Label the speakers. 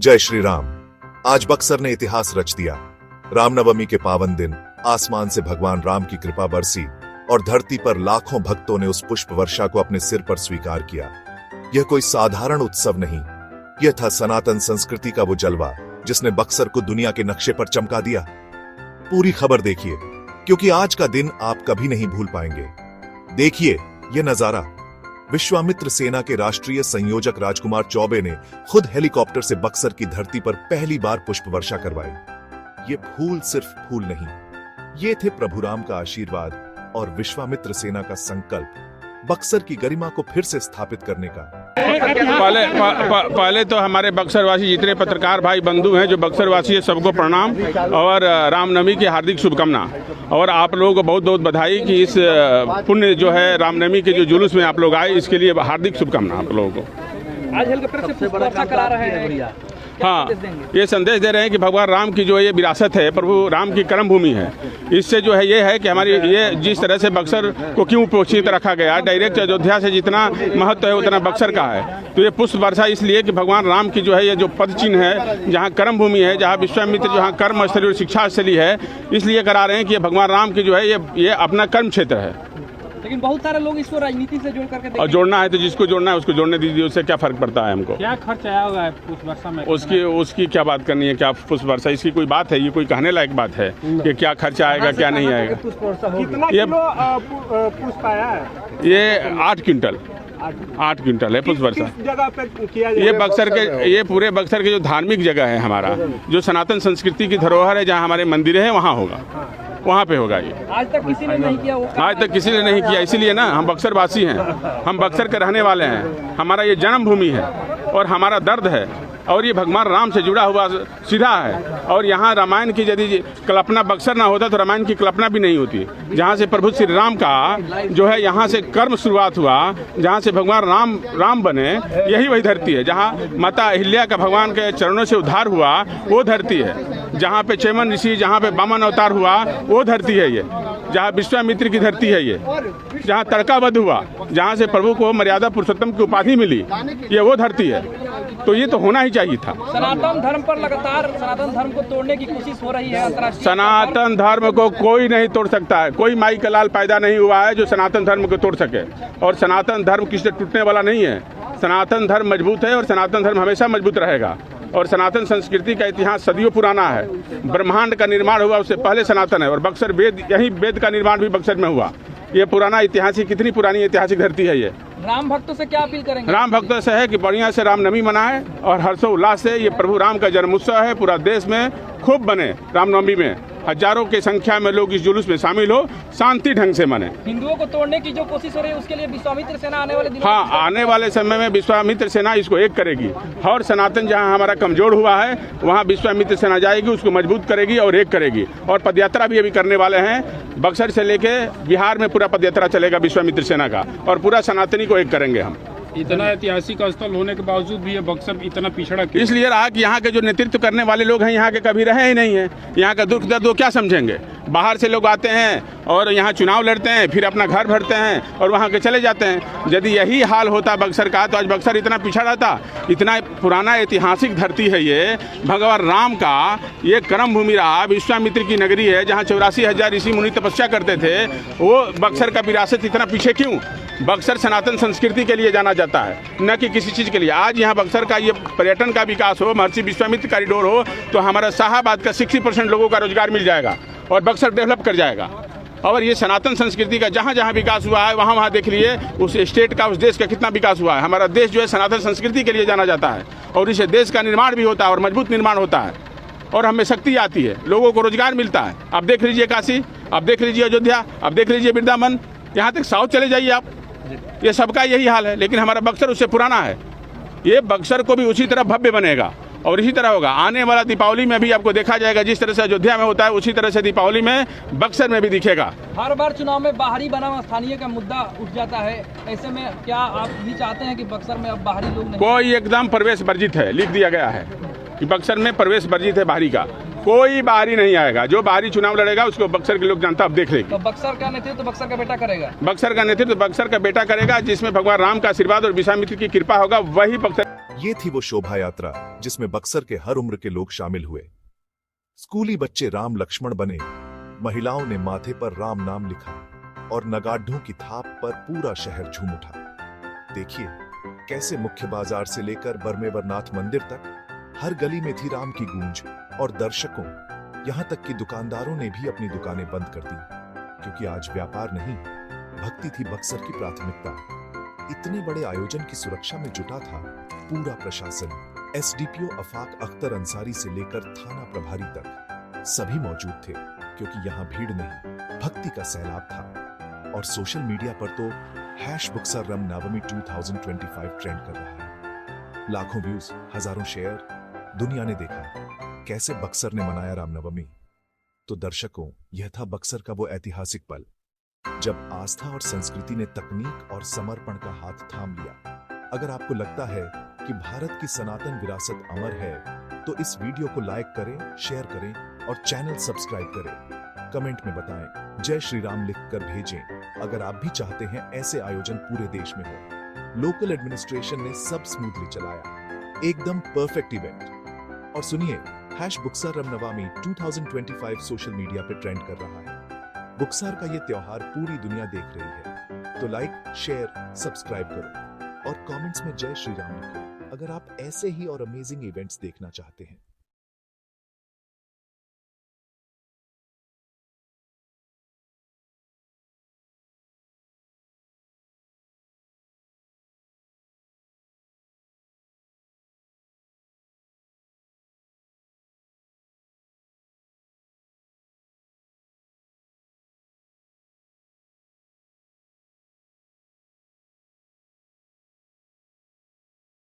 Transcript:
Speaker 1: जय श्री राम। आज बक्सर ने इतिहास रच दिया। रामनवमी के पावन दिन आसमान से भगवान राम की कृपा बरसी और धरती पर लाखों भक्तों ने उस पुष्प वर्षा को अपने सिर पर स्वीकार किया। यह कोई साधारण उत्सव नहीं, यह था सनातन संस्कृति का वो जलवा जिसने बक्सर को दुनिया के नक्शे पर चमका दिया। पूरी खबर देखिए, क्योंकि आज का दिन आप कभी नहीं भूल पाएंगे। देखिए यह नजारा। विश्वामित्र सेना के राष्ट्रीय संयोजक राजकुमार चौबे ने खुद हेलीकॉप्टर से बक्सर की धरती पर पहली बार पुष्प वर्षा करवाई। ये फूल सिर्फ फूल नहीं, ये थे प्रभु राम का आशीर्वाद और विश्वामित्र सेना का संकल्प बक्सर की गरिमा को फिर से स्थापित करने का।
Speaker 2: पहले तो हमारे बक्सरवासी जितने पत्रकार भाई बंधु हैं, जो बक्सरवासी है, सबको प्रणाम और रामनवमी की हार्दिक शुभकामना। और आप लोगों को बहुत बहुत बधाई कि इस पुण्य जो है रामनवमी के जो जुलूस में आप लोग आए, इसके लिए हार्दिक शुभकामना आप लोगों को।
Speaker 3: आज हेलीकॉप्टर से पुष्प वर्षा करा रहे हैं।
Speaker 2: हाँ, ये संदेश दे रहे हैं कि भगवान राम की जो ये विरासत है, प्रभु राम की कर्म भूमि है। इससे जो है ये है कि हमारी ये जिस तरह से बक्सर को क्यों पोषित रखा गया, डायरेक्ट अयोध्या से जितना महत्व है उतना बक्सर का है। तो ये पुष्प वर्षा इसलिए कि भगवान राम की जो है ये जो पद चिन्ह है, जहाँ कर्म भूमि है, जहाँ विश्वामित्र जहाँ कर्म स्थली और शिक्षा स्थली है, इसलिए करा रहे हैं कि ये भगवान राम की जो है ये अपना कर्म क्षेत्र है।
Speaker 3: लेकिन बहुत सारे लोग इसको राजनीति से जोड़ करके
Speaker 2: और जोड़ना है तो जिसको जोड़ना है उसको जोड़ने दीजिए, उससे क्या फर्क पड़ता है हमको।
Speaker 3: क्या खर्च आया होगा पुष्प वर्षा में?
Speaker 2: उसकी क्या बात करनी है, क्या पुष्प वर्षा, इसकी कोई बात है? ये कोई कहने लायक बात है कि क्या खर्चा आएगा क्या नहीं आएगा?
Speaker 3: कितना पुष्प आया है?
Speaker 2: ये 8 क्विंटल है पुष्प वर्षा।
Speaker 3: जगह पे किया
Speaker 2: ये बक्सर के, ये पूरे बक्सर के जो धार्मिक जगह है हमारा, जो सनातन संस्कृति की धरोहर है, जहाँ हमारे मंदिर है, वहाँ होगा, वहाँ पे होगा। ये
Speaker 3: आज तक किसी ने नहीं किया।
Speaker 2: आज तक किसी ने नहीं किया, इसीलिए ना हम बक्सर वासी हैं, हम बक्सर के रहने वाले हैं। हमारा ये जन्मभूमि है और हमारा दर्द है और ये भगवान राम से जुड़ा हुआ सीधा है। और यहाँ रामायण की यदि कल्पना बक्सर ना होता तो रामायण की कल्पना भी नहीं होती। जहाँ से प्रभु श्री राम का जो है यहाँ से कर्म शुरुआत हुआ, जहाँ से भगवान राम बने, यही वही धरती है। जहाँ माता अहिल्या का भगवान के चरणों से उद्धार हुआ, वो धरती है। जहाँ पे चेमन ऋषि, जहाँ पे वामन अवतार हुआ, वो धरती है ये। जहाँ विश्वामित्र की धरती है ये। जहाँ तड़का वध हुआ, जहाँ से प्रभु को मर्यादा पुरुषोत्तम की उपाधि मिली, ये वो धरती है। तो ये तो होना ही चाहिए था।
Speaker 3: सनातन धर्म पर लगातार सनातन धर्म को तोड़ने की कोशिश हो रही है अंतर्राष्ट्रीय।
Speaker 2: सनातन धर्म को कोई नहीं तोड़ सकता है। कोई माई का लाल पैदा नहीं हुआ है जो सनातन धर्म को तोड़ सके। और सनातन धर्म किसी से टूटने वाला नहीं है। सनातन धर्म मजबूत है और सनातन धर्म हमेशा मजबूत रहेगा। और सनातन संस्कृति का इतिहास सदियों पुराना है। ब्रह्मांड का निर्माण हुआ उससे पहले सनातन है। और बक्सर वेद, यही वेद का निर्माण भी बक्सर में हुआ। ये पुराना ऐतिहासिक, कितनी पुरानी ऐतिहासिक धरती है ये।
Speaker 3: राम भक्तों से क्या अपील करेंगे?
Speaker 2: राम भक्तों से है कि बढ़िया से रामनवमी मनाए और हर्षोल्लास से, ये प्रभु राम का जन्मोत्सव है, पूरा देश में खूब बने। रामनवमी में हजारों की संख्या में लोग इस जुलूस में शामिल हो, शांति ढंग से मने।
Speaker 3: हिंदुओं को तोड़ने की जो कोशिश हो रही है, उसके लिए विश्वामित्र सेना आने वाले दिनों
Speaker 2: आने वाले समय में विश्वामित्र सेना इसको एक करेगी। और सनातन जहां हमारा कमजोर हुआ है, वहां विश्वामित्र सेना जाएगी, उसको मजबूत करेगी और एक करेगी। और पदयात्रा भी अभी करने वाले हैं। बक्सर से लेके बिहार में पूरा पदयात्रा चलेगा विश्वामित्र सेना का, और पूरा सनातनी को एक करेंगे हम।
Speaker 4: इतना ऐतिहासिक स्थल होने के बावजूद भी ये बक्सर इतना पिछड़ा क्यों?
Speaker 2: इसलिए रहा कि यहाँ के जो नेतृत्व करने वाले लोग हैं, यहाँ के कभी रहे ही नहीं है। यहाँ का दुख दर्द वो क्या समझेंगे? बाहर से लोग आते हैं और यहाँ चुनाव लड़ते हैं, फिर अपना घर भरते हैं और वहाँ के चले जाते हैं। यदि यही हाल होता बक्सर का, तो आज बक्सर इतना पिछड़ा रहता। इतना पुराना ऐतिहासिक धरती है ये। भगवान राम का ये कर्म भूमि रहा, विश्वामित्र की नगरी है, जहाँ 84,000 ऋषि मुनि तपस्या करते थे। वो बक्सर का विरासत इतना पीछे क्यों? बक्सर सनातन संस्कृति के लिए जाना जाता है, न कि किसी चीज़ के लिए। आज यहाँ बक्सर का ये पर्यटन का विकास हो, महर्षि विश्वामित्र कॉरिडोर हो, तो हमारा शाहाबाद का 60% लोगों का रोजगार मिल जाएगा और बक्सर डेवलप कर जाएगा। और ये सनातन संस्कृति का जहाँ जहाँ विकास हुआ है, वहाँ देख लिए उस स्टेट का, उस देश का कितना विकास हुआ है। हमारा देश जो है सनातन संस्कृति के लिए जाना जाता है और इस देश का निर्माण भी होता है और मजबूत निर्माण होता है और हमें शक्ति आती है, लोगों को रोजगार मिलता है। आप देख लीजिए काशी, आप देख लीजिए अयोध्या, आप देख लीजिए वृंदावन, यहाँ तक साउथ चले जाइए आप, ये सबका यही हाल है। लेकिन हमारा बक्सर उससे पुराना है। ये बक्सर को भी उसी तरह भव्य बनेगा और इसी तरह होगा। आने वाला दीपावली में भी आपको देखा जाएगा, जिस तरह से अयोध्या में होता है उसी तरह से दीपावली में बक्सर में भी दिखेगा।
Speaker 3: हर बार चुनाव में बाहरी बनाम स्थानीय का मुद्दा उठ जाता है। ऐसे में क्या आप भी चाहते हैं कि बक्सर में अब बाहरी लोग नहीं?
Speaker 2: कोई एकदम प्रवेश वर्जित है, लिख दिया गया है कि बक्सर में प्रवेश वर्जित है बाहरी का। कोई बाहरी नहीं आएगा। जो बाहरी चुनाव लड़ेगा उसको बक्सर के लोग जानता, अब देख लेंगे।
Speaker 3: तो बक्सर का नेतृत्व तो बक्सर का बेटा करेगा।
Speaker 2: बक्सर का नेतृत्व बक्सर का बेटा करेगा, जिसमें भगवान राम का आशीर्वाद और विश्वामित्र की कृपा होगा, वही बक्सर।
Speaker 1: ये थी वो शोभा यात्रा जिसमें बक्सर के हर उम्र के लोग शामिल हुए। स्कूली बच्चे राम लक्ष्मण बने, महिलाओं ने माथे पर राम नाम लिखा और नगाढ़ों की थाप पर पूरा शहर झूम उठा। देखिए कैसे मुख्य बाजार से लेकर बरमेवरनाथ मंदिर तक हर गली में थी राम की गूंज, और दर्शकों यहां तक कि दुकानदारों ने भी अपनी दुकानें बंद कर दी, क्योंकि आज व्यापार नहीं, भक्ति थी बक्सर की प्राथमिकता। इतने बड़े आयोजन की सुरक्षा में जुटा था पूरा प्रशासन। एसडीपीओ अफाक अख्तर अंसारी से लेकर थाना प्रभारी तक सभी मौजूद थे, क्योंकि यहाँ भीड़ नहीं, भक्ति का सैलाब था। और सोशल मीडिया पर तो #बक्सर रामनवमी 2025 ट्रेंड कर रहा है। लाखों व्यूज, हजारों शेयर, दुनिया ने देखा कैसे बक्सर ने मनाया रामनवमी। तो दर्शकों, यह था बक्सर का वो ऐतिहासिक पल जब आस्था और संस्कृति ने तकनीक और समर्पण का हाथ थाम लिया। अगर आपको लगता है कि भारत की सनातन विरासत अमर है, तो इस वीडियो को लाइक करें, शेयर करें और चैनल सब्सक्राइब करें। कमेंट में बताएं जय श्री राम लिखकर भेजें अगर आप भी चाहते हैं ऐसे आयोजन पूरे देश में हो। लोकल एडमिनिस्ट्रेशन ने सब स्मूथली चलाया, एकदम परफेक्ट इवेंट। और सुनिए, #बक्सर रामनवमी 2025 सोशल मीडिया पे ट्रेंड कर रहा है। बक्सर का ये त्योहार पूरी दुनिया देख रही है, तो लाइक, शेयर, सब्सक्राइब करो और कमेंट्स में जय श्री राम लिखो अगर आप ऐसे ही और अमेजिंग इवेंट्स देखना चाहते हैं।